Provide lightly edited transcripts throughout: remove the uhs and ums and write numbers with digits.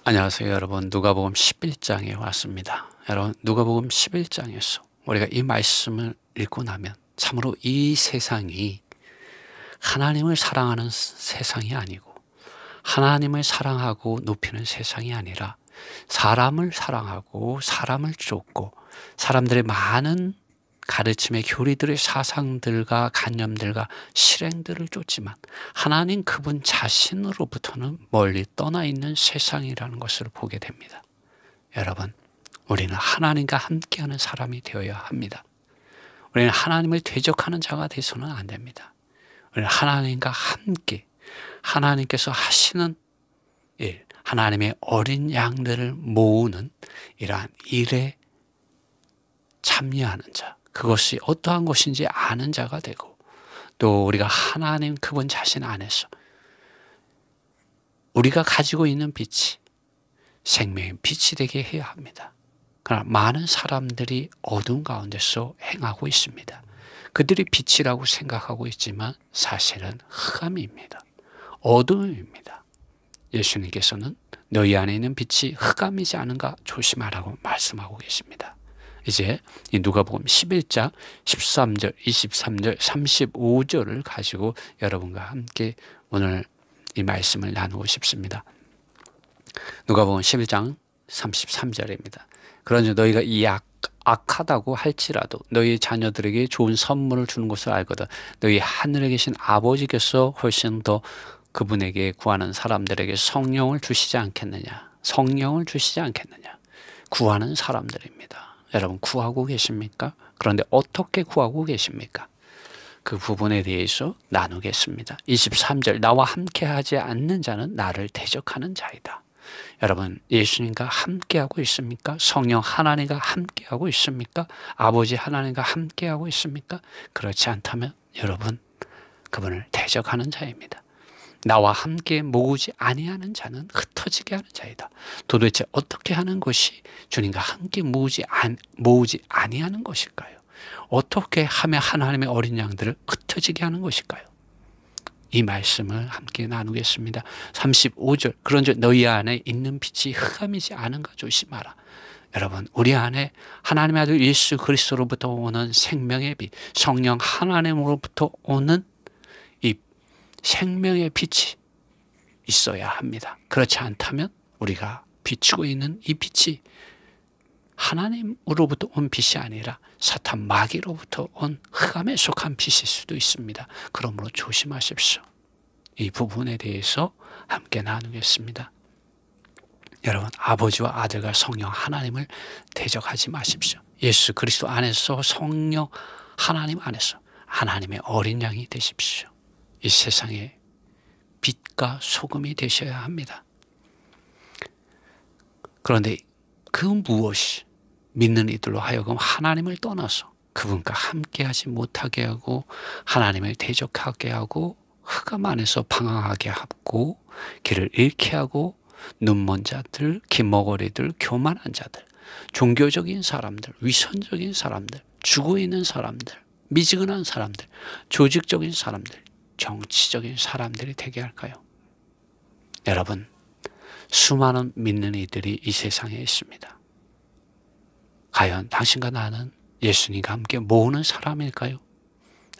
안녕하세요 여러분. 누가복음 11장에 왔습니다. 여러분, 누가복음 11장에서 우리가 이 말씀을 읽고 나면 참으로 이 세상이 하나님을 사랑하는 세상이 아니고 하나님을 사랑하고 높이는 세상이 아니라 사람을 사랑하고 사람을 쫓고 사람들의 많은 가르침의 교리들의 사상들과 관념들과 실행들을 쫓지만 하나님 그분 자신으로부터는 멀리 떠나 있는 세상이라는 것을 보게 됩니다. 여러분, 우리는 하나님과 함께하는 사람이 되어야 합니다. 우리는 하나님을 대적하는 자가 되어서는 안 됩니다. 우리는 하나님과 함께 하나님께서 하시는 일, 하나님의 어린 양들을 모으는 이러한 일에 참여하는 자, 그것이 어떠한 것인지 아는 자가 되고, 또 우리가 하나님 그분 자신 안에서 우리가 가지고 있는 빛이 생명의 빛이 되게 해야 합니다. 그러나 많은 사람들이 어두운 가운데서 행하고 있습니다. 그들이 빛이라고 생각하고 있지만 사실은 흑암입니다. 어둠입니다. 예수님께서는 너희 안에 있는 빛이 흑암이지 않은가 조심하라고 말씀하고 계십니다. 이제 이 누가복음 11장 13절, 23절, 35절을 가지고 여러분과 함께 오늘 이 말씀을 나누고 싶습니다. 누가복음 11장 33절입니다. 그러나 너희가 악하다고 할지라도 너희 자녀들에게 좋은 선물을 주는 것을 알거든 너희 하늘에 계신 아버지께서 훨씬 더 그분에게 구하는 사람들에게 성령을 주시지 않겠느냐. 성령을 주시지 않겠느냐. 구하는 사람들입니다. 여러분, 구하고 계십니까? 그런데 어떻게 구하고 계십니까? 그 부분에 대해서 나누겠습니다. 23절, 나와 함께하지 않는 자는 나를 대적하는 자이다. 여러분, 예수님과 함께하고 있습니까? 성령 하나님과 함께하고 있습니까? 아버지 하나님과 함께하고 있습니까? 그렇지 않다면 여러분, 그분을 대적하는 자입니다. 나와 함께 모으지 아니하는 자는 흩어지게 하는 자이다. 도대체 어떻게 하는 것이 주님과 함께 모으지 아니하는 것일까요? 어떻게 하면 하나님의 어린 양들을 흩어지게 하는 것일까요? 이 말씀을 함께 나누겠습니다. 35절, 그런즉 너희 안에 있는 빛이 흑암이지 않은가 조심하라. 여러분, 우리 안에 하나님의 아들 예수 그리스도로부터 오는 생명의 빛, 성령 하나님으로부터 오는 이 생명의 빛이 있어야 합니다. 그렇지 않다면 우리가 비추고 있는 이 빛이 하나님으로부터 온 빛이 아니라 사탄 마귀로부터 온 흑암에 속한 빛일 수도 있습니다. 그러므로 조심하십시오. 이 부분에 대해서 함께 나누겠습니다. 여러분, 아버지와 아들과 성령 하나님을 대적하지 마십시오. 예수 그리스도 안에서 성령 하나님 안에서 하나님의 어린 양이 되십시오. 이 세상의 빛과 소금이 되셔야 합니다. 그런데 그 무엇이 믿는 이들로 하여금 하나님을 떠나서 그분과 함께하지 못하게 하고 하나님을 대적하게 하고 흑암 안에서 방황하게 하고 길을 잃게 하고 눈먼 자들, 긴머거리들, 교만한 자들, 종교적인 사람들, 위선적인 사람들, 죽어 있는 사람들, 미지근한 사람들, 조직적인 사람들, 정치적인 사람들이 되게 할까요? 여러분, 수많은 믿는 이들이 이 세상에 있습니다. 과연 당신과 나는 예수님과 함께 모으는 사람일까요?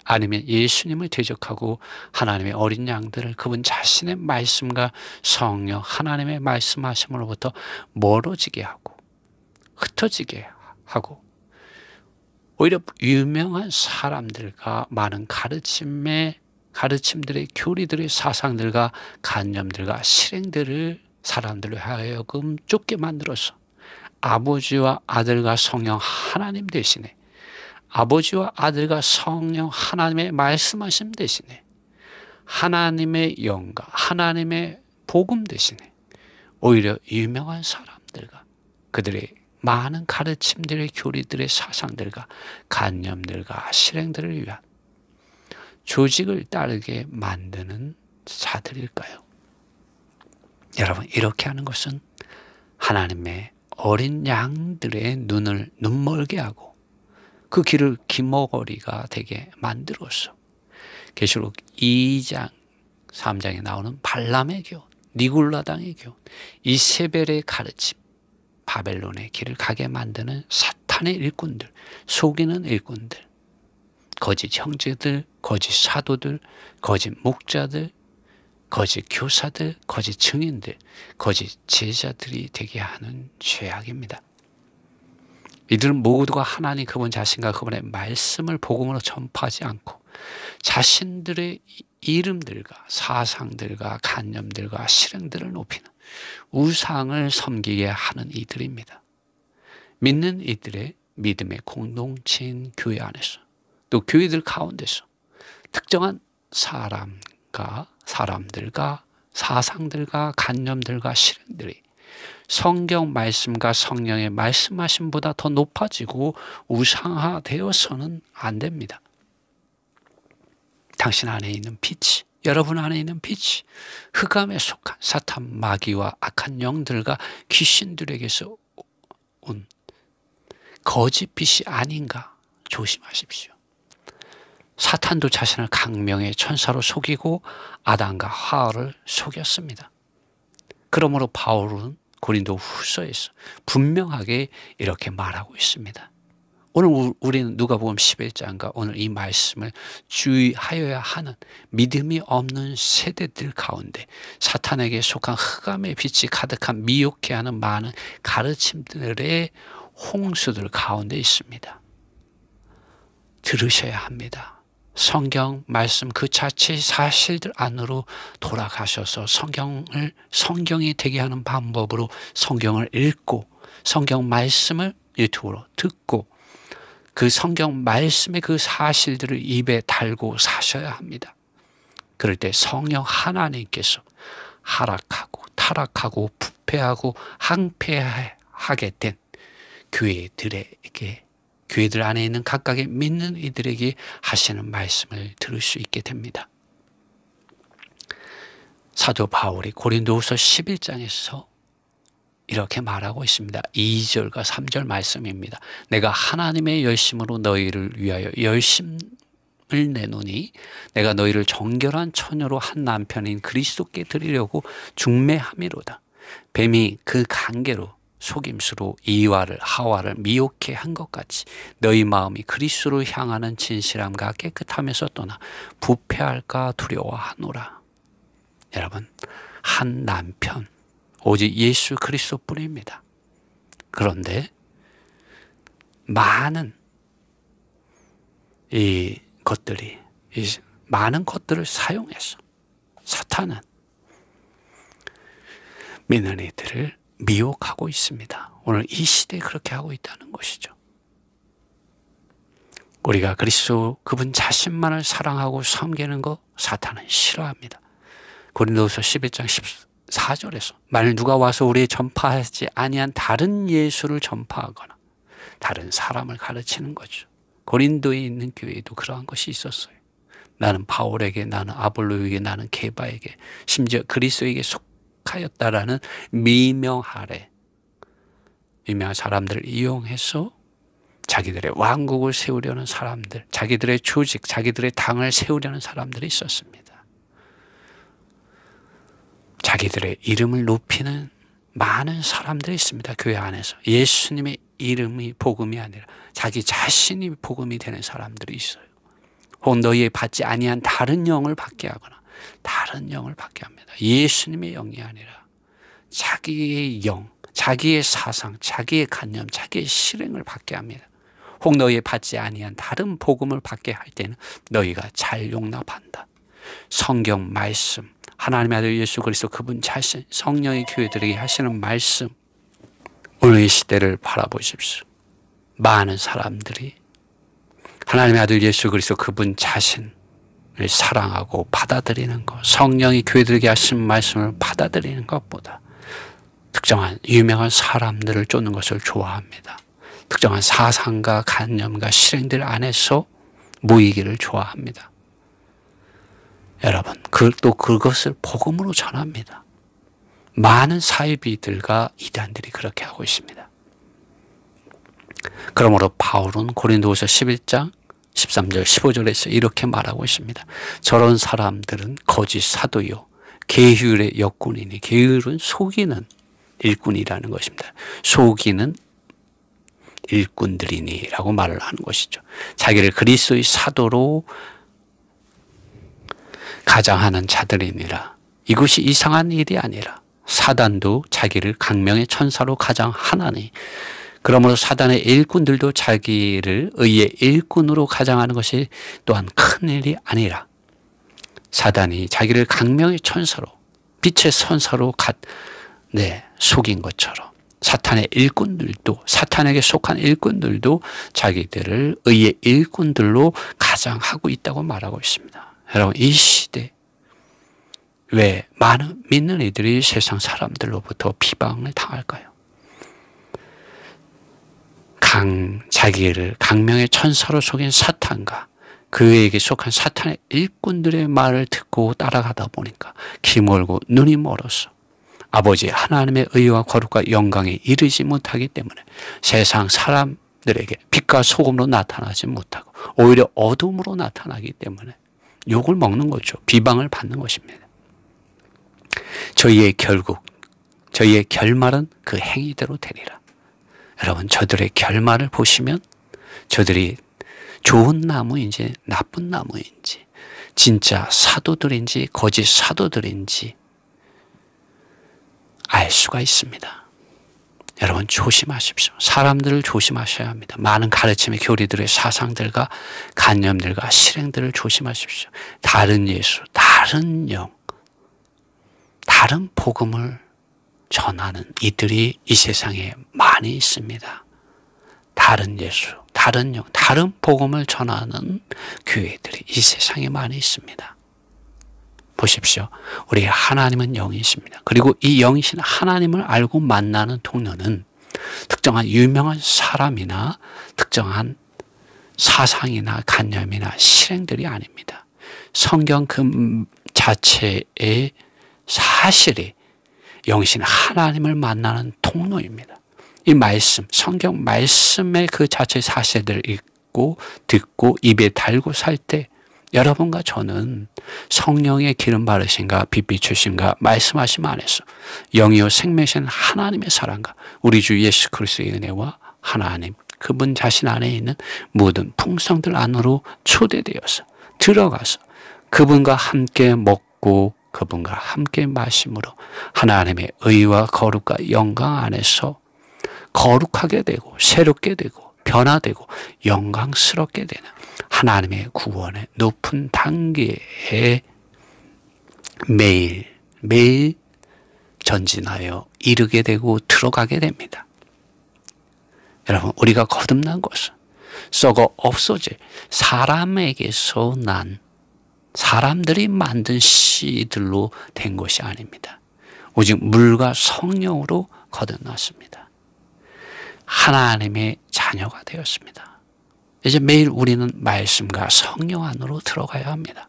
아니면 예수님을 대적하고 하나님의 어린 양들을 그분 자신의 말씀과 성령 하나님의 말씀하심으로부터 멀어지게 하고 흩어지게 하고 오히려 유명한 사람들과 많은 가르침들의 교리들의 사상들과 관념들과 실행들을 사람들을 하여금 쫓게 만들어서 아버지와 아들과 성령 하나님 대신에 아버지와 아들과 성령 하나님의 말씀하심 대신에 하나님의 영과 하나님의 복음 대신에 오히려 유명한 사람들과 그들의 많은 가르침들의 교리들의 사상들과 관념들과 실행들을 위한 조직을 따르게 만드는 자들일까요? 여러분, 이렇게 하는 것은 하나님의 어린 양들의 눈을 눈멀게 하고 그 길을 긴머거리가 되게 만들어서 계시록 2장 3장에 나오는 발람의 교, 니굴라당의 교훈, 이세벨의 가르침, 바벨론의 길을 가게 만드는 사탄의 일꾼들, 속이는 일꾼들, 거짓 형제들, 거짓 사도들, 거짓 목자들, 거짓 교사들, 거짓 증인들, 거짓 제자들이 되게 하는 죄악입니다. 이들은 모두가 하나님 그분 자신과 그분의 말씀을 복음으로 전파하지 않고 자신들의 이름들과 사상들과 관념들과 실행들을 높이는 우상을 섬기게 하는 이들입니다. 믿는 이들의 믿음의 공동체인 교회 안에서 또 교회들 가운데서 특정한 사람들과 사상들과 관념들과 실행들이 성경 말씀과 성령의 말씀하심보다 더 높아지고 우상화되어서는 안 됩니다. 당신 안에 있는 빛이, 여러분 안에 있는 빛이 흑암에 속한 사탄 마귀와 악한 영들과 귀신들에게서 온 거짓 빛이 아닌가 조심하십시오. 사탄도 자신을 강명의 천사로 속이고 아담과 하와를 속였습니다. 그러므로 바울은 고린도 후서에서 분명하게 이렇게 말하고 있습니다. 오늘 우리는 누가복음 11장과 오늘 이 말씀을 주의하여야 하는 믿음이 없는 세대들 가운데 사탄에게 속한 흑암의 빛이 가득한 미혹해 하는 많은 가르침들의 홍수들 가운데 있습니다. 들으셔야 합니다. 성경 말씀 그 자체의 사실들 안으로 돌아가셔서 성경이 되게 하는 방법으로 성경을 읽고 성경 말씀을 유튜브로 듣고 그 성경 말씀의 그 사실들을 입에 달고 사셔야 합니다. 그럴 때 성령 하나님께서 하락하고 타락하고 부패하고 항폐하게 된 교회들 안에 있는 각각의 믿는 이들에게 하시는 말씀을 들을 수 있게 됩니다. 사도 바울이 고린도후서 11장에서 이렇게 말하고 있습니다. 2절과 3절 말씀입니다. 내가 하나님의 열심으로 너희를 위하여 열심을 내노니 내가 너희를 정결한 처녀로 한 남편인 그리스도께 드리려고 중매함이로다. 뱀이 그 관계로 속임수로 이와를 하와를 미혹해 한 것 같이 너희 마음이 그리스도로 향하는 진실함과 깨끗함에서 떠나 부패할까 두려워하노라. 여러분, 한 남편 오직 예수 그리스도뿐입니다. 그런데 많은 많은 것들을 사용해서 사탄은 믿는 이들을 미혹하고 있습니다. 오늘 이 시대에 그렇게 하고 있다는 것이죠. 우리가 그리스도 그분 자신만을 사랑하고 섬기는 거 사탄은 싫어합니다. 고린도후서 11장 14절에서 만일 누가 와서 우리의 전파하지 아니한 다른 예수를 전파하거나 다른 사람을 가르치는 거죠. 고린도에 있는 교회에도 그러한 것이 있었어요. 나는 바울에게, 나는 아볼로에게, 나는 게바에게, 심지어 그리스도에게 속하였다라는 미명 아래 유명한 사람들을 이용해서 자기들의 왕국을 세우려는 사람들, 자기들의 조직, 자기들의 당을 세우려는 사람들이 있었습니다. 자기들의 이름을 높이는 많은 사람들이 있습니다. 교회 안에서 예수님의 이름이 복음이 아니라 자기 자신이 복음이 되는 사람들이 있어요. 혹은 너희의 받지 아니한 다른 영을 받게 하거나 다른 영을 받게 합니다. 예수님의 영이 아니라 자기의 영, 자기의 사상, 자기의 관념, 자기의 실행을 받게 합니다. 혹 너희의 받지 아니한 다른 복음을 받게 할 때는 너희가 잘 용납한다. 성경 말씀, 하나님의 아들 예수 그리스도 그분 자신, 성령의 교회들에게 하시는 말씀, 오늘 이 시대를 바라보십시오. 많은 사람들이 하나님의 아들 예수 그리스도 그분 자신을 사랑하고 받아들이는 것, 성령이 교회들에게 하신 말씀을 받아들이는 것보다 특정한 유명한 사람들을 쫓는 것을 좋아합니다. 특정한 사상과 관념과 실행들 안에서 모이기를 좋아합니다. 여러분, 또 그것을 복음으로 전합니다. 많은 사이비들과 이단들이 그렇게 하고 있습니다. 그러므로 바울은 고린도후서 11장 13절 15절에서 이렇게 말하고 있습니다. 저런 사람들은 거짓 사도요 계율의 역군이니, 계율은 속이는 일꾼이라는 것입니다. 속이는 일꾼들이니 라고 말을 하는 것이죠. 자기를 그리스도의 사도로 가장하는 자들이니라. 이것이 이상한 일이 아니라 사단도 자기를 강명의 천사로 가장하나니, 그러므로 사단의 일꾼들도 자기를 의의 일꾼으로 가장하는 것이 또한 큰 일이 아니라, 사단이 자기를 강명의 천사로, 빛의 천사로 속인 것처럼 사탄의 일꾼들도, 사탄에게 속한 일꾼들도 자기들을 의의 일꾼들로 가장하고 있다고 말하고 있습니다. 여러분, 이 시대 왜 많은 믿는 이들이 세상 사람들로부터 비방을 당할까요? 자기를 강명의 천사로 속인 사탄과 그에게 속한 사탄의 일꾼들의 말을 듣고 따라가다 보니까 귀 멀고 눈이 멀어서 아버지 하나님의 의와 거룩과 영광에 이르지 못하기 때문에 세상 사람들에게 빛과 소금으로 나타나지 못하고 오히려 어둠으로 나타나기 때문에 욕을 먹는 거죠. 비방을 받는 것입니다. 저희의 결말은 그 행위대로 되리라. 여러분, 저들의 결말을 보시면 저들이 좋은 나무인지 나쁜 나무인지, 진짜 사도들인지 거짓 사도들인지 알 수가 있습니다. 여러분, 조심하십시오. 사람들을 조심하셔야 합니다. 많은 가르침의 교리들의 사상들과 관념들과 실행들을 조심하십시오. 다른 예수, 다른 영, 다른 복음을 전하는 이들이 이 세상에 많이 있습니다. 다른 예수, 다른 영, 다른 복음을 전하는 교회들이 이 세상에 많이 있습니다. 보십시오. 우리 하나님은 영이십니다. 그리고 이 영이신 하나님을 알고 만나는 통로는 특정한 유명한 사람이나 특정한 사상이나 관념이나 실행들이 아닙니다. 성경 그 자체의 사실이 영이신 하나님을 만나는 통로입니다. 이 말씀, 성경 말씀의 그 자체의 사실들을 읽고 듣고 입에 달고 살 때 여러분과 저는 성령의 기름 바르심과 빛 비추심과 말씀하심 안에서 영이요 생명이신 하나님의 사랑과 우리 주 예수 그리스도의 은혜와 하나님 그분 자신 안에 있는 모든 풍성들 안으로 초대되어서 들어가서 그분과 함께 먹고 그분과 함께 마심으로 하나님의 의와 거룩과 영광 안에서 거룩하게 되고 새롭게 되고 변화되고 영광스럽게 되는 하나님의 구원의 높은 단계에 매일 전진하여 이르게 되고 들어가게 됩니다. 여러분, 우리가 거듭난 것은 썩어 없어질 사람에게서 난 사람들이 만든 씨들로 된 것이 아닙니다. 오직 물과 성령으로 거듭났습니다. 하나님의 자녀가 되었습니다. 이제 매일 우리는 말씀과 성령 안으로 들어가야 합니다.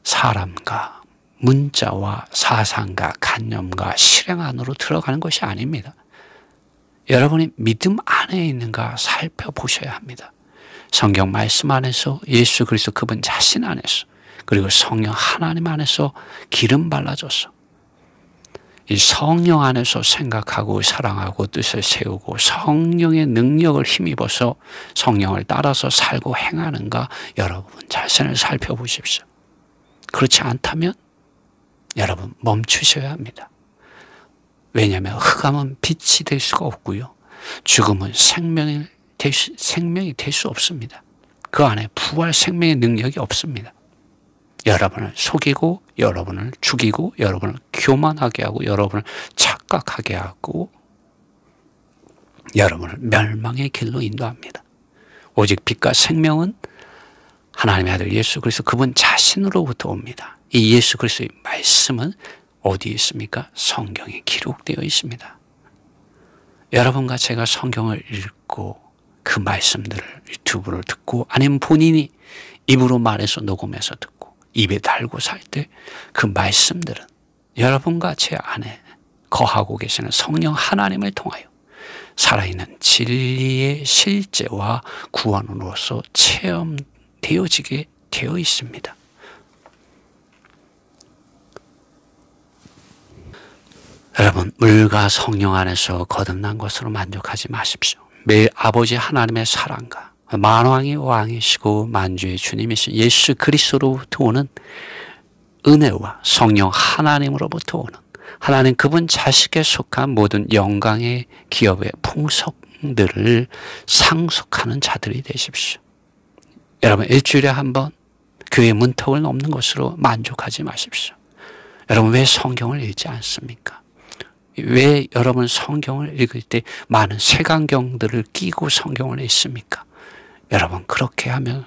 사람과 문자와 사상과 관념과 실행 안으로 들어가는 것이 아닙니다. 여러분이 믿음 안에 있는가 살펴보셔야 합니다. 성경 말씀 안에서 예수 그리스도 그분 자신 안에서 그리고 성령 하나님 안에서 기름 발라줘서 이 성령 안에서 생각하고 사랑하고 뜻을 세우고 성령의 능력을 힘입어서 성령을 따라서 살고 행하는가 여러분 자신을 살펴보십시오. 그렇지 않다면 여러분 멈추셔야 합니다. 왜냐하면 흑암은 빛이 될 수가 없고요. 죽음은 생명이 될 수 없습니다. 그 안에 부활 생명의 능력이 없습니다. 여러분을 속이고 여러분을 죽이고 여러분을 교만하게 하고 여러분을 착각하게 하고 여러분을 멸망의 길로 인도합니다. 오직 빛과 생명은 하나님의 아들 예수 그리스도 그분 자신으로부터 옵니다. 이 예수 그리스도의 말씀은 어디에 있습니까? 성경에 기록되어 있습니다. 여러분과 제가 성경을 읽고 그 말씀들을 유튜브를 듣고 아니면 본인이 입으로 말해서 녹음해서 듣고 입에 달고 살 때 그 말씀들은 여러분과 제 안에 거하고 계시는 성령 하나님을 통하여 살아있는 진리의 실제와 구원으로서 체험되어지게 되어 있습니다. 여러분, 물과 성령 안에서 거듭난 것으로 만족하지 마십시오. 매일 아버지 하나님의 사랑과 만왕의 왕이시고 만주의 주님이신 예수 그리스도로부터 오는 은혜와 성령 하나님으로부터 오는 하나님 그분 자식에 속한 모든 영광의 기업의 풍성들을 상속하는 자들이 되십시오. 여러분, 일주일에 한 번 교회 문턱을 넘는 것으로 만족하지 마십시오. 여러분, 왜 성경을 읽지 않습니까? 왜 여러분 성경을 읽을 때 많은 색안경들을 끼고 성경을 읽습니까? 여러분, 그렇게 하면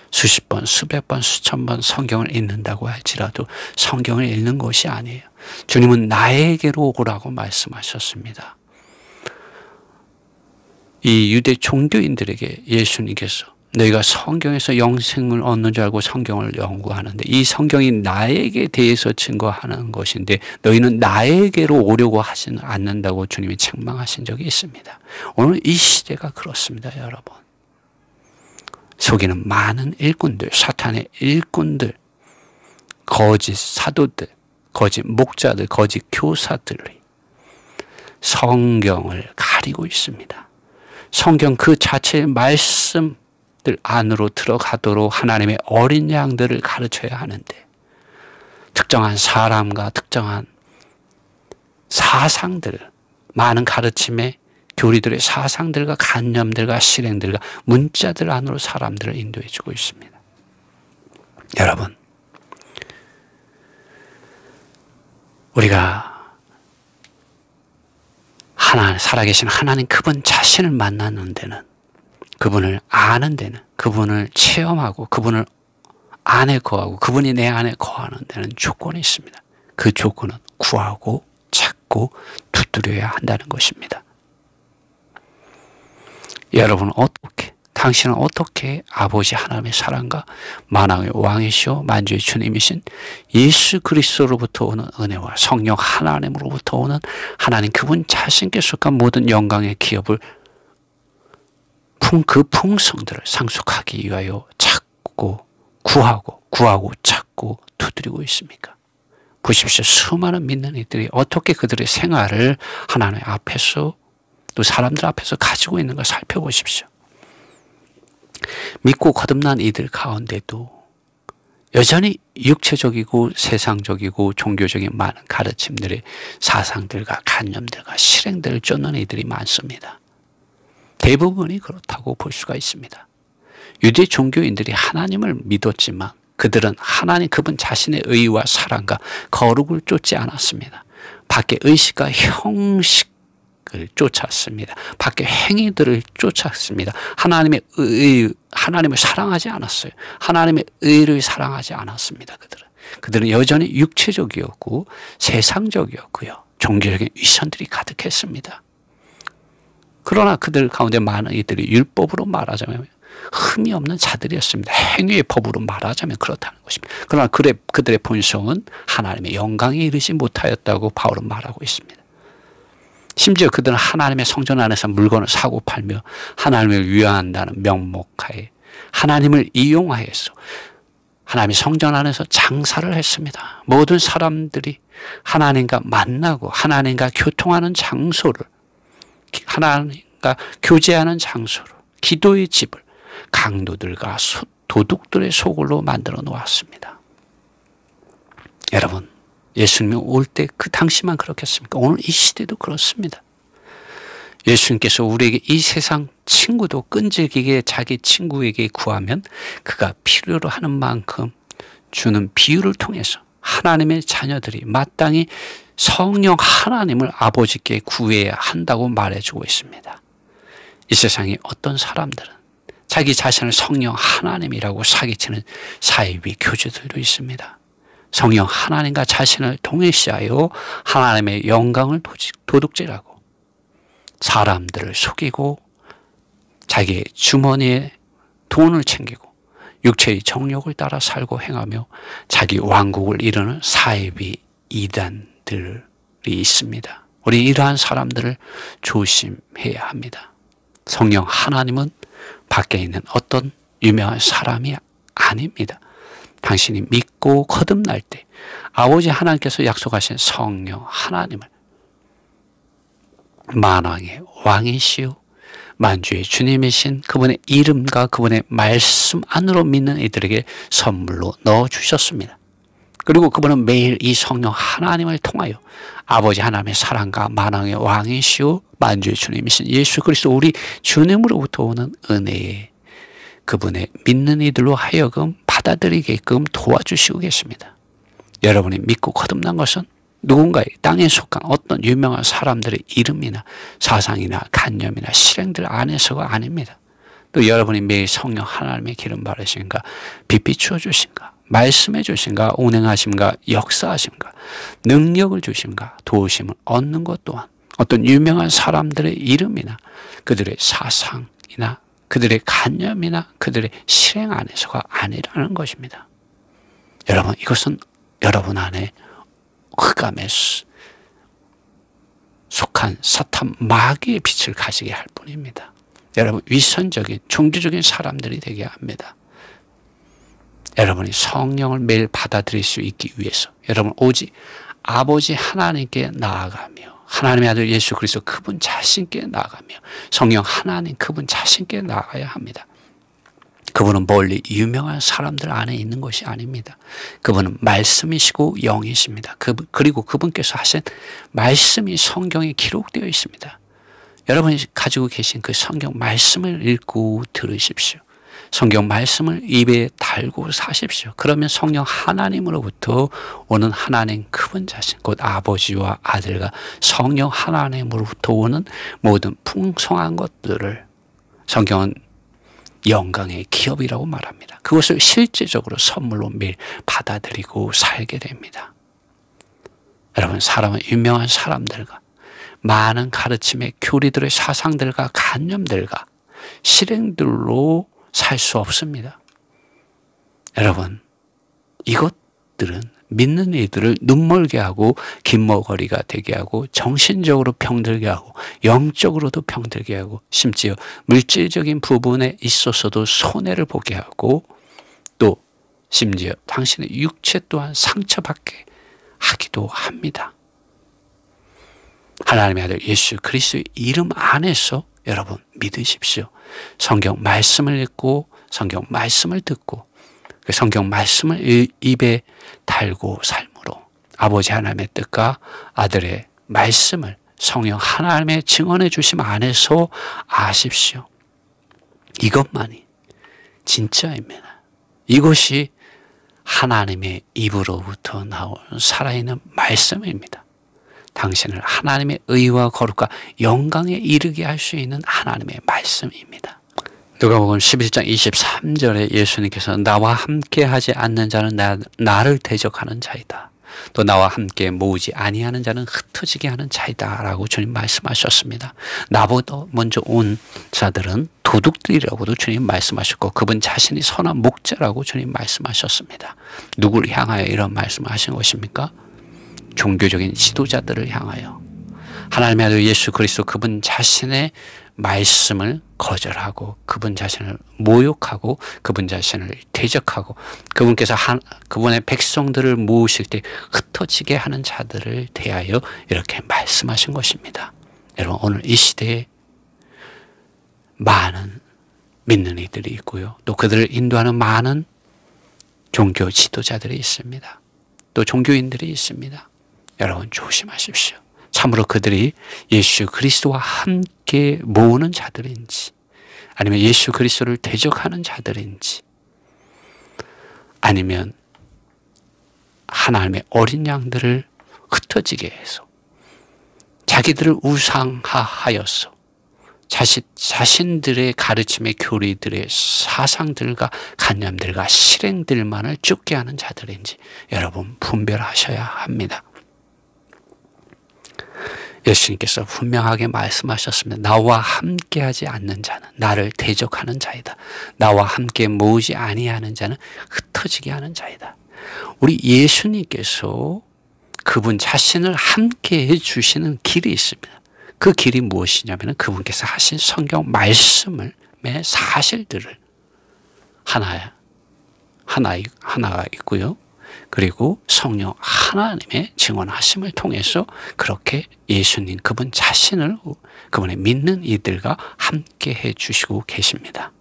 수십 번, 수백 번, 수천 번 성경을 읽는다고 할지라도 성경을 읽는 것이 아니에요. 주님은 나에게로 오라고 말씀하셨습니다. 이 유대 종교인들에게 예수님께서 너희가 성경에서 영생을 얻는 줄 알고 성경을 연구하는데 이 성경이 나에게 대해서 증거하는 것인데 너희는 나에게로 오려고 하지는 않는다고 주님이 책망하신 적이 있습니다. 오늘 이 시대가 그렇습니다, 여러분. 속에는 많은 일꾼들, 사탄의 일꾼들, 거짓 사도들, 거짓 목자들, 거짓 교사들이 성경을 가리고 있습니다. 성경 그 자체의 말씀들 안으로 들어가도록 하나님의 어린 양들을 가르쳐야 하는데 특정한 사람과 특정한 사상들, 많은 가르침의 교리들의 사상들과 관념들과 실행들과 문자들 안으로 사람들을 인도해 주고 있습니다. 여러분, 우리가 살아계신 하나님 그분 자신을 만나는 데는, 그분을 아는 데는, 그분을 체험하고 그분을 안에 거하고 그분이 내 안에 거하는 데는 조건이 있습니다. 그 조건은 구하고 찾고 두드려야 한다는 것입니다. 여러분은 당신은 어떻게 아버지 하나님의 사랑과 만왕의 왕이시오 만주의 주님이신 예수 그리스도로부터 오는 은혜와 성령 하나님으로부터 오는 하나님 그분 자신께 속한 모든 영광의 기업을 그 풍성들을 상속하기 위하여 찾고 구하고 찾고 두드리고 있습니까? 보십시오. 수많은 믿는 이들이 어떻게 그들의 생활을 하나님 앞에서 또 사람들 앞에서 가지고 있는 걸 살펴보십시오. 믿고 거듭난 이들 가운데도 여전히 육체적이고 세상적이고 종교적인 많은 가르침들의 사상들과 관념들과 실행들을 쫓는 이들이 많습니다. 대부분이 그렇다고 볼 수가 있습니다. 유대 종교인들이 하나님을 믿었지만 그들은 하나님 그분 자신의 의와 사랑과 거룩을 쫓지 않았습니다. 밖의 의식과 형식을 쫓았습니다. 밖의 행위들을 쫓았습니다. 하나님을 사랑하지 않았어요. 하나님의 의를 사랑하지 않았습니다. 그들은 여전히 육체적이었고 세상적이었고요. 종교적인 위선들이 가득했습니다. 그러나 그들 가운데 많은 이들이 율법으로 말하자면 흠이 없는 자들이었습니다. 행위의 법으로 말하자면 그렇다는 것입니다. 그러나 그들의 본성은 하나님의 영광에 이르지 못하였다고 바울은 말하고 있습니다. 심지어 그들은 하나님의 성전 안에서 물건을 사고 팔며 하나님을 위하한다는 명목하에 하나님을 이용하여서 하나님의 성전 안에서 장사를 했습니다. 모든 사람들이 하나님과 만나고 하나님과 교통하는 장소를, 하나님과 교제하는 장소를, 기도의 집을 강도들과 도둑들의 소굴로 만들어 놓았습니다. 여러분, 예수님이 올 때 그 당시만 그렇겠습니까? 오늘 이 시대도 그렇습니다. 예수님께서 우리에게 이 세상 친구도 끈질기게 자기 친구에게 구하면 그가 필요로 하는 만큼 주는 비유를 통해서 하나님의 자녀들이 마땅히 성령 하나님을 아버지께 구해야 한다고 말해주고 있습니다. 이 세상에 어떤 사람들은 자기 자신을 성령 하나님이라고 사기치는 사이비 교주들도 있습니다. 성령 하나님과 자신을 동일시하여 하나님의 영광을 도둑질하고 사람들을 속이고 자기의 주머니에 돈을 챙기고 육체의 정욕을 따라 살고 행하며 자기 왕국을 이루는 사이비 이단들이 있습니다. 우리 이러한 사람들을 조심해야 합니다. 성령 하나님은 밖에 있는 어떤 유명한 사람이 아닙니다. 당신이 믿고 거듭날 때 아버지 하나님께서 약속하신 성령 하나님을 만왕의 왕이시오 만주의 주님이신 그분의 이름과 그분의 말씀 안으로 믿는 이들에게 선물로 넣어주셨습니다. 그리고 그분은 매일 이 성령 하나님을 통하여 아버지 하나님의 사랑과 만왕의 왕이시오 만주의 주님이신 예수 그리스도 우리 주님으로부터 오는 은혜에 그분의 믿는 이들로 하여금 받아들이게끔 도와주시고 계십니다. 여러분이 믿고 거듭난 것은 누군가의 땅에 속한 어떤 유명한 사람들의 이름이나 사상이나 간념이나 실행들 안에서가 아닙니다. 또 여러분이 매일 성령 하나님의 기름 바르신가 빛 비추어 주신가 말씀해 주신가 운행하심과 역사하심과 능력을 주신가 도우심을 얻는 것 또한 어떤 유명한 사람들의 이름이나 그들의 사상이나 그들의 간념이나 그들의 실행 안에서가 아니라는 것입니다. 여러분 이것은 여러분 안에 흑암에 속한 사탄 마귀의 빛을 가지게 할 뿐입니다. 여러분 위선적인 종교적인 사람들이 되게 합니다. 여러분이 성령을 매일 받아들일 수 있기 위해서 여러분 오직 아버지 하나님께 나아가며 하나님의 아들 예수 그리스도 그분 자신께 나아가며 성령 하나님 그분 자신께 나아가야 합니다. 그분은 멀리 유명한 사람들 안에 있는 것이 아닙니다. 그분은 말씀이시고 영이십니다. 그리고 그분께서 하신 말씀이 성경에 기록되어 있습니다. 여러분이 가지고 계신 그 성경 말씀을 읽고 들으십시오. 성경 말씀을 입에 달고 사십시오. 그러면 성령 하나님으로부터 오는 하나님 그분 자신 곧 아버지와 아들과 성령 하나님으로부터 오는 모든 풍성한 것들을 성경은 영광의 기업이라고 말합니다. 그것을 실제적으로 선물로 매일 받아들이고 살게 됩니다. 여러분 사람은 유명한 사람들과 많은 가르침의 교리들의 사상들과 관념들과 실행들로 살 수 없습니다. 여러분 이것들은 믿는 이들을 눈멀게 하고 긴머거리가 되게 하고 정신적으로 병들게 하고 영적으로도 병들게 하고 심지어 물질적인 부분에 있어서도 손해를 보게 하고 또 심지어 당신의 육체 또한 상처받게 하기도 합니다. 하나님의 아들 예수 그리스도의 이름 안에서 여러분 믿으십시오. 성경 말씀을 읽고 성경 말씀을 듣고 그 성경 말씀을 입에 달고 삶으로 아버지 하나님의 뜻과 아들의 말씀을 성령 하나님의 증언해 주심 안에서 아십시오. 이것만이 진짜입니다. 이것이 하나님의 입으로부터 나온 살아있는 말씀입니다. 당신을 하나님의 의와 거룩과 영광에 이르게 할 수 있는 하나님의 말씀입니다. 누가복음 11장 23절에 예수님께서 나와 함께 하지 않는 자는 나를 대적하는 자이다. 또 나와 함께 모으지 아니하는 자는 흩어지게 하는 자이다 라고 주님 말씀하셨습니다. 나보다 먼저 온 자들은 도둑들이라고도 주님 말씀하셨고 그분 자신이 선한 목자라고 주님 말씀하셨습니다. 누구를 향하여 이런 말씀을 하신 것입니까? 종교적인 지도자들을 향하여 하나님의 아들 예수 그리스도 그분 자신의 말씀을 거절하고 그분 자신을 모욕하고 그분 자신을 대적하고 그분께서 그분의 백성들을 모으실 때 흩어지게 하는 자들을 대하여 이렇게 말씀하신 것입니다. 여러분 오늘 이 시대에 많은 믿는 이들이 있고요. 또 그들을 인도하는 많은 종교 지도자들이 있습니다. 또 종교인들이 있습니다. 여러분 조심하십시오. 참으로 그들이 예수 그리스도와 함께 모으는 자들인지 아니면 예수 그리스도를 대적하는 자들인지 아니면 하나님의 어린 양들을 흩어지게 해서 자기들을 우상화하여서 자신들의 가르침의 교리들의 사상들과 관념들과 실행들만을 쫓게 하는 자들인지 여러분 분별하셔야 합니다. 예수님께서 분명하게 말씀하셨습니다. 나와 함께하지 않는 자는 나를 대적하는 자이다. 나와 함께 모으지 아니하는 자는 흩어지게 하는 자이다. 우리 예수님께서 그분 자신을 함께 해주시는 길이 있습니다. 그 길이 무엇이냐면 그분께서 하신 성경 말씀의 사실들을 하나가 있고요. 그리고 성령 하나님의 증언하심을 통해서 그렇게 예수님 그분 자신을 그분의 믿는 이들과 함께 해주시고 계십니다.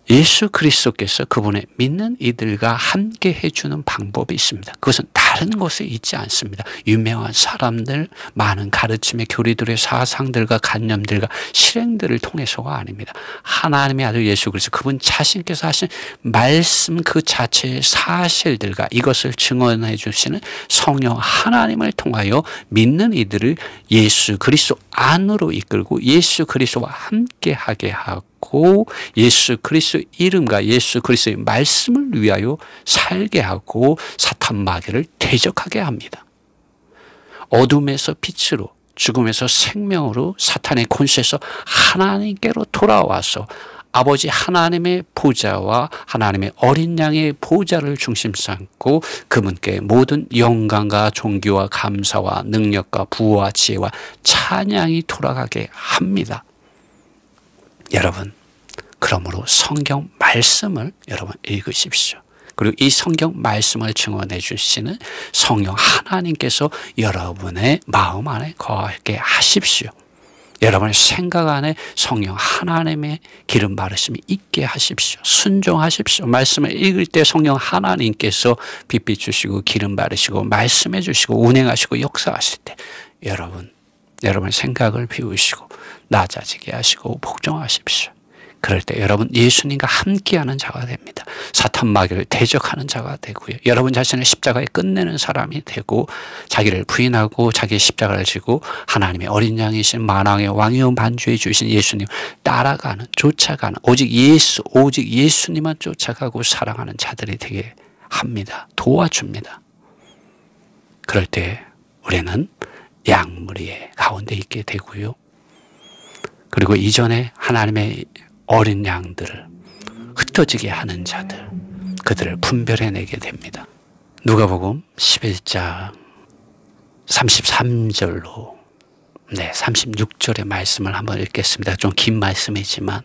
예수 그리스도께서 그분의 믿는 이들과 함께 해주는 방법이 있습니다. 그것은 다른 곳에 있지 않습니다. 유명한 사람들, 많은 가르침의 교리들의 사상들과 관념들과 실행들을 통해서가 아닙니다. 하나님의 아들 예수 그리스도 그분 자신께서 하신 말씀 그 자체의 사실들과 이것을 증언해 주시는 성령 하나님을 통하여 믿는 이들을 예수 그리스도 안으로 이끌고 예수 그리스도와 함께하게 하고 예수 그리스도 이름과 예수 그리스도의 말씀을 위하여 살게 하고 사탄 마귀를 대적하게 합니다. 어둠에서 빛으로 죽음에서 생명으로 사탄의 권세에서 하나님께로 돌아와서 아버지 하나님의 보좌와 하나님의 어린 양의 보좌를 중심 삼고 그분께 모든 영광과 존귀와 감사와 능력과 부와 지혜와 찬양이 돌아가게 합니다. 여러분, 그러므로 성경 말씀을 여러분 읽으십시오. 그리고 이 성경 말씀을 증언해 주시는 성령 하나님께서 여러분의 마음 안에 거하게 하십시오. 여러분의 생각 안에 성령 하나님의 기름 바르심이 있게 하십시오. 순종하십시오. 말씀을 읽을 때 성령 하나님께서 빛 주시고 기름 바르시고 말씀해 주시고 운행하시고 역사하실 때 여러분의 생각을 비우시고 낮아지게 하시고 복종하십시오. 그럴 때 여러분 예수님과 함께하는 자가 됩니다. 사탄 마귀를 대적하는 자가 되고요. 여러분 자신을 십자가에 끝내는 사람이 되고 자기를 부인하고 자기의 십자가를 지고 하나님의 어린 양이신 만왕의 왕이요 반주해 주신 예수님 따라가는 쫓아가는 오직 예수님만 쫓아가고 사랑하는 자들이 되게 합니다. 도와줍니다. 그럴 때 우리는 양무리의 가운데 있게 되고요. 그리고 이전에 하나님의 어린 양들을 흩어지게 하는 자들, 그들을 분별해내게 됩니다. 누가복음 11장 33절로 36절의 말씀을 한번 읽겠습니다. 좀 긴 말씀이지만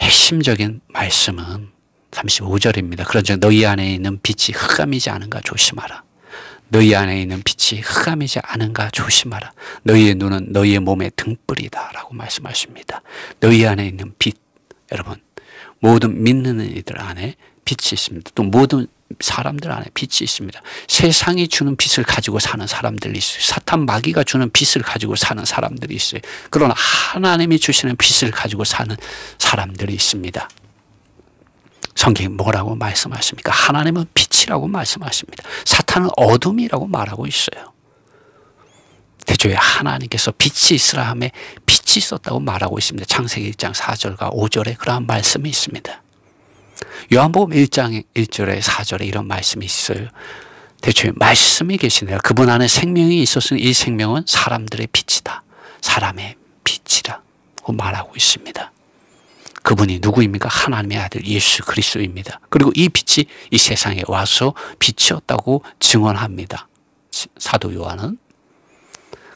핵심적인 말씀은 35절입니다. 그런즉 너희 안에 있는 빛이 흑암이지 않은가 조심하라. 너희 안에 있는 빛이 흑암이지 않은가 조심하라. 너희의 눈은 너희의 몸의 등불이다 라고 말씀하십니다. 너희 안에 있는 빛, 여러분 모든 믿는 이들 안에 빛이 있습니다. 또 모든 사람들 안에 빛이 있습니다. 세상이 주는 빛을 가지고 사는 사람들이 있어요. 사탄 마귀가 주는 빛을 가지고 사는 사람들이 있어요. 그러나 하나님이 주시는 빛을 가지고 사는 사람들이 있습니다. 성경이 뭐라고 말씀하십니까? 하나님은 빛이라고 말씀하십니다. 사탄은 어둠이라고 말하고 있어요. 대초에 하나님께서 빛이 있으라 하매 빛이 있었다고 말하고 있습니다. 창세기 1장 4절과 5절에 그러한 말씀이 있습니다. 요한복음 1장 1절에 4절에 이런 말씀이 있어요. 대초에 말씀이 계시네요. 그분 안에 생명이 있었으니 이 생명은 사람들의 빛이다. 사람의 빛이라고 말하고 있습니다. 그분이 누구입니까? 하나님의 아들 예수 그리스도입니다. 그리고 이 빛이 이 세상에 와서 빛이었다고 증언합니다. 사도 요한은.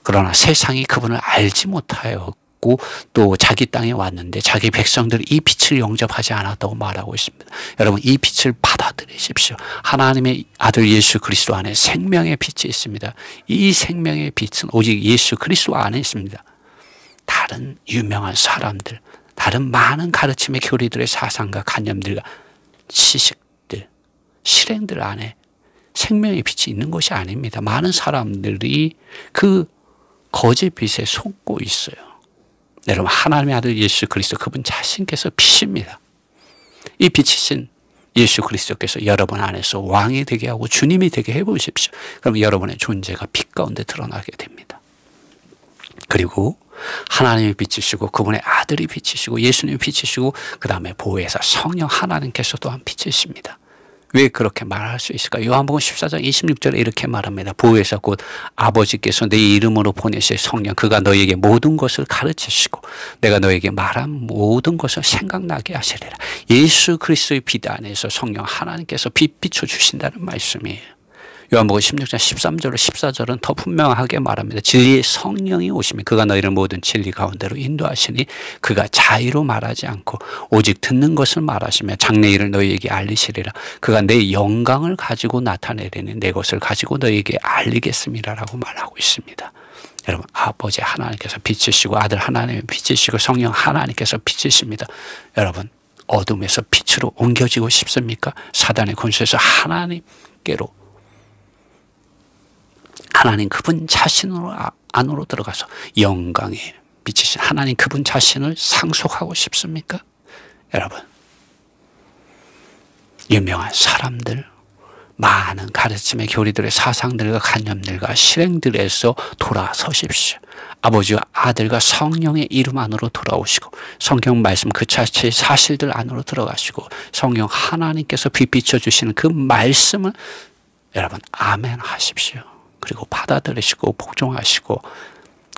그러나 세상이 그분을 알지 못하였고 또 자기 땅에 왔는데 자기 백성들이 이 빛을 영접하지 않았다고 말하고 있습니다. 여러분 이 빛을 받아들이십시오. 하나님의 아들 예수 그리스도 안에 생명의 빛이 있습니다. 이 생명의 빛은 오직 예수 그리스도 안에 있습니다. 다른 유명한 사람들, 다른 많은 가르침의 교리들의 사상과 관념들과 지식들, 실행들 안에 생명의 빛이 있는 것이 아닙니다. 많은 사람들이 그 거짓 빛에 속고 있어요. 여러분 하나님의 아들 예수 그리스도 그분 자신께서 빛입니다. 이 빛이신 예수 그리스도께서 여러분 안에서 왕이 되게 하고 주님이 되게 해보십시오. 그럼 여러분의 존재가 빛 가운데 드러나게 됩니다. 그리고 하나님이 빛이시고 그분의 아들이 빛이시고 예수님이 빛이시고 그 다음에 보혜사 성령 하나님께서 또한 빛이십니다. 왜 그렇게 말할 수 있을까? 요한복음 14장 26절에 이렇게 말합니다. 보혜사 곧 아버지께서 내 이름으로 보내실 성령 그가 너에게 모든 것을 가르치시고 내가 너에게 말한 모든 것을 생각나게 하시리라. 예수 그리스도의 빛 안에서 성령 하나님께서 빛 비춰 주신다는 말씀이에요. 요한복음 16장 13절로 14절은 더 분명하게 말합니다. 진리의 성령이 오시면 그가 너희를 모든 진리 가운데로 인도하시니 그가 자의로 말하지 않고 오직 듣는 것을 말하시며 장래일을 너희에게 알리시리라. 그가 내 영광을 가지고 나타내리니 내 것을 가지고 너희에게 알리겠음이라라고 말하고 있습니다. 여러분, 아버지 하나님께서 빛이시고 아들 하나님의 빛이시고 성령 하나님께서 빛이십니다. 여러분, 어둠에서 빛으로 옮겨지고 싶습니까? 사단의 권세에서 하나님께로, 하나님 그분 자신으로 안으로 들어가서 영광의 빛이신 하나님 그분 자신을 상속하고 싶습니까? 여러분, 유명한 사람들, 많은 가르침의 교리들의 사상들과 관념들과 실행들에서 돌아서십시오. 아버지와 아들과 성령의 이름 안으로 돌아오시고 성경 말씀 그 자체의 사실들 안으로 들어가시고 성령 하나님께서 비춰주시는 그 말씀을 여러분 아멘 하십시오. 그리고 받아들이시고 복종하시고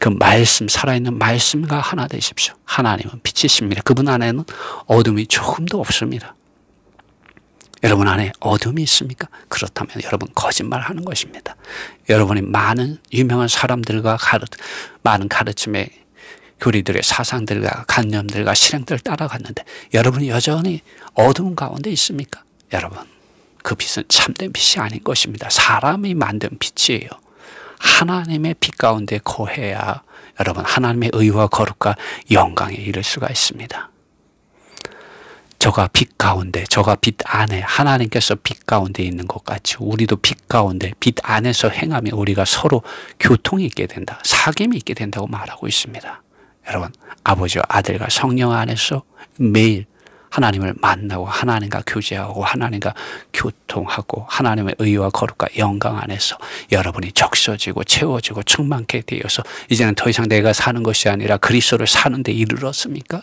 그 말씀, 살아있는 말씀과 하나 되십시오. 하나님은 빛이십니다. 그분 안에는 어둠이 조금도 없습니다. 여러분 안에 어둠이 있습니까? 그렇다면 여러분 거짓말하는 것입니다. 여러분이 많은 유명한 사람들과 많은 가르침의 교리들의 사상들과 관념들과 실행들을 따라갔는데 여러분이 여전히 어둠 가운데 있습니까? 여러분, 그 빛은 참된 빛이 아닌 것입니다. 사람이 만든 빛이에요. 하나님의 빛 가운데 거해야 여러분 하나님의 의와 거룩과 영광에 이를 수가 있습니다. 저가 빛 가운데, 저가 빛 안에 하나님께서 빛 가운데 있는 것 같이 우리도 빛 가운데 빛 안에서 행하면 우리가 서로 교통이 있게 된다. 사귐이 있게 된다고 말하고 있습니다. 여러분, 아버지와 아들과 성령 안에서 매일 하나님을 만나고 하나님과 교제하고 하나님과 교통하고 하나님의 의와 거룩과 영광 안에서 여러분이 적셔지고 채워지고 충만케 되어서 이제는 더 이상 내가 사는 것이 아니라 그리스도를 사는 데 이르렀습니까?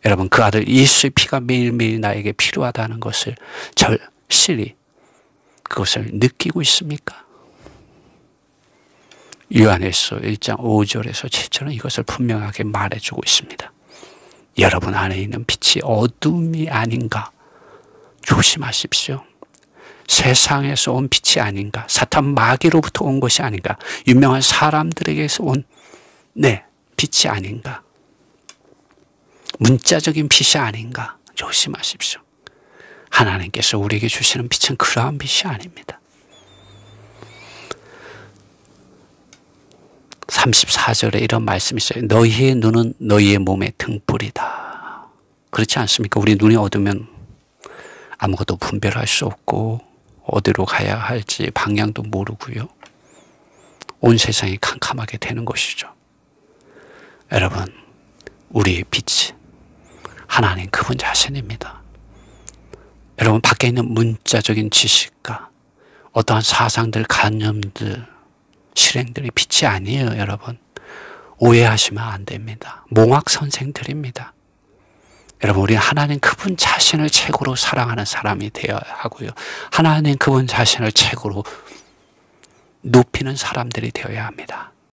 여러분, 그 아들 예수의 피가 매일매일 나에게 필요하다는 것을 절실히 그것을 느끼고 있습니까? 요한일서 1장 5절에서 7절은 이것을 분명하게 말해주고 있습니다. 여러분 안에 있는 빛이 어둠이 아닌가 조심하십시오. 세상에서 온 빛이 아닌가, 사탄 마귀로부터 온 것이 아닌가, 유명한 사람들에게서 온 빛이 아닌가, 문자적인 빛이 아닌가 조심하십시오. 하나님께서 우리에게 주시는 빛은 그러한 빛이 아닙니다. 34절에 이런 말씀이 있어요. 너희의 눈은 너희의 몸의 등불이다. 그렇지 않습니까? 우리 눈이 어두면 아무것도 분별할 수 없고 어디로 가야 할지 방향도 모르고요. 온 세상이 캄캄하게 되는 것이죠. 여러분, 우리의 빛이 하나님 그분 자신입니다. 여러분, 밖에 있는 문자적인 지식과 어떠한 사상들, 관념들, 실행들이 빛이 아니에요. 여러분, 오해하시면 안 됩니다. 몽학 선생들입니다. 여러분, 우리는 하나님 그분 자신을 최고로 사랑하는 사람이 되어야 하고요. 하나님 그분 자신을 최고로 높이는 사람들이 되어야 합니다.